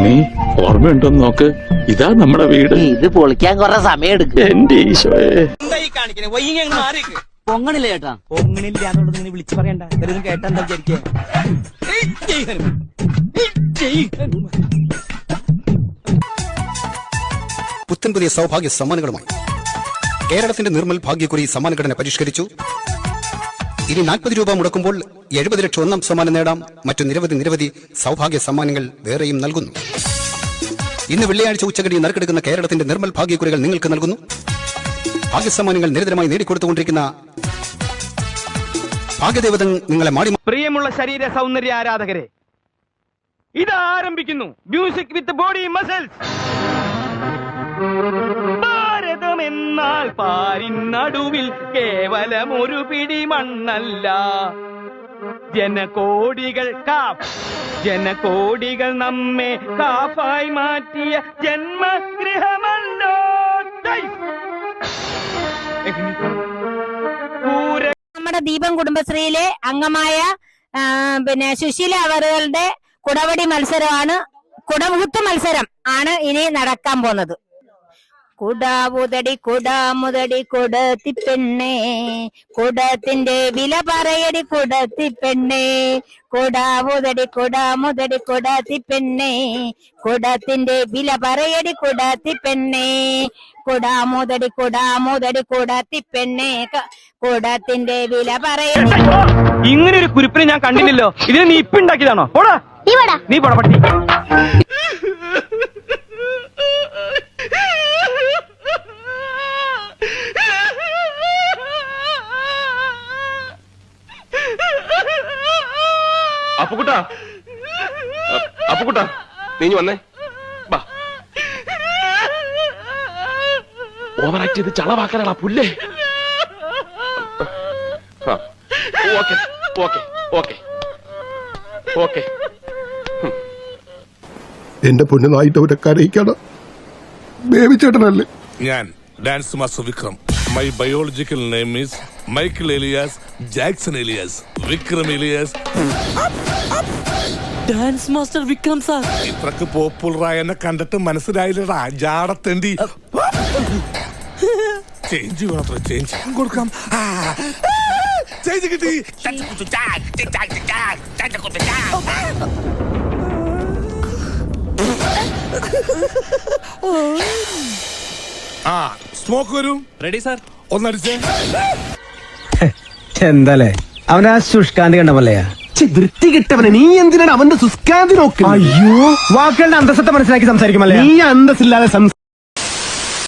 ഉണ്ണി ഓർമ്മയുണ്ടോന്ന് നോക്ക്, ഇതാ നമ്മുടെ വീട്. ഇത് പൊളിക്കാൻ കുറെ സമയം എടുക്കും. എന്റെ ഈശോയെ, പൊങ്ങണില്ല ചേട്ടാ. പൊങ്ങണില്ല എന്നുള്ളത് ഇങ്ങനെ വിളിച്ചു പറയണ്ട. ഇവരൊന്നും കേട്ടാ എന്താ വിചാരിക്കുക? പുത്തൻ പുതിയ സൗഭാഗ്യ സമ്മാനങ്ങളുമായി കേരളത്തിന്റെ നിർമ്മൽ ഭാഗ്യക്കുറി സമ്മാനഘടന പരിഷ്കരിച്ചു. ഇനി 40 രൂപ മുടക്കുമ്പോൾ 70 ലക്ഷം ഒന്നാം സമ്മാനം നേടാം. മറ്റു നിരവധി സൗഭാഗ്യ സമ്മാനങ്ങൾ വേറെയും നൽകുന്നു. ഇന്ന് വെള്ളിയാഴ്ച ഉച്ചകടി നറുക്കെടുക്കുന്ന കേരളത്തിന്റെ നിർമ്മൽ ഭാഗ്യക്കുറികൾ നിങ്ങൾക്ക് നൽകുന്നു. ഭാഗ്യസമ്മാനങ്ങൾ നിരന്തരമായി നേടിക്കൊടുത്തുകൊണ്ടിരിക്കുന്ന ഭാഗ്യദേവത നിങ്ങളെ മാടി. പ്രിയമുള്ള ശരീര സൗന്ദര്യ ആരാധകരെ, ഇത് ആരംഭിക്കുന്നു മ്യൂസിക് വിത്ത് ബോഡി മസിൽസ്. ഭാരതം എന്നാൽ പാരിനടുവിൽ കേവലം ഒരു പിടി മണ്ണല്ല. ജനകോടികൾ നമ്മെ കാഫായി മാറ്റിയ ജന്മഗൃഹമല്ലോ. നമ്മുടെ ദീപം കുടുംബശ്രീയിലെ അംഗമായ സുശീല അവറുകളുടെ കുടവടി മത്സരമാണ്, കുടമുകുത്ത് മത്സരം ആണ് ഇനി നടക്കാൻ പോകുന്നത്. കുടാവുതടി കുടാമുതടി കുടത്തി പെണ്ണേ, കുടത്തിന്റെ വില പറയടി കുടത്തി പെണ്ണേ. കുടാവുതടി കുടാമുതടി കുടത്തി പെണ്ണേ, കുടത്തിന്റെ വില പറയടി കുടത്തി പെണ്ണേ. കുടാമുതടി കുടാമുതടി കുടത്തി പെണ്ണേ, കുടത്തിന്റെ വില പറയടി. ഇങ്ങനെ ഒരു കുരിപ്പിനെ ഞാൻ കണ്ടില്ലല്ലോ. ഇതിനെ നീ ഇപ്പൊ ഉണ്ടാക്കിയതാണോ? നീ പോടാ പട്ടി. അപ്പുക്കുട്ടാ, നീ വന്നേ. ഓവറാക്ട് ചെയ്ത് ചളവാക്കാനാ പുല്ലേ. ഓക്കെ. എന്റെ പൊന്നുനായിട്ട് അവരെ കരയിക്കണം. ബേബിച്ചേട്ടനല്ലേ ഞാൻ dance master Vikram. My biological name is Michael alias Jackson alias Vikram alias. Dance master Vikram sir. ഇത്രക്ക് പോപ്പുലറായ എന്നെ കണ്ടിട്ട് മനസ്സിലായില്ലടാ ജാടത്തേണ്ടി. ചേഞ്ച് മാത്രം ചേഞ്ച് കൊടുക്കാം. ചേഞ്ച് കിട്ടി. സ്മോക്ക് വരും. Ready sir. ഒന്നടിച്ചേ. എന്താലേ അവനാ ശുഷ്കാന്തി കണ്ട പോലെയാ. വൃത്തി കിട്ടവനെ നീ എന്തിനാണ് അവന്റെ സുസ്കാന്തി നോക്കുന്നത്? അയ്യോ, വാക്കുകളുടെ അന്തസ്സത്തെ മനസ്സിലാക്കി സംസാരിക്കുമല്ലേ. നീ അന്തസ്സില്ലാതെ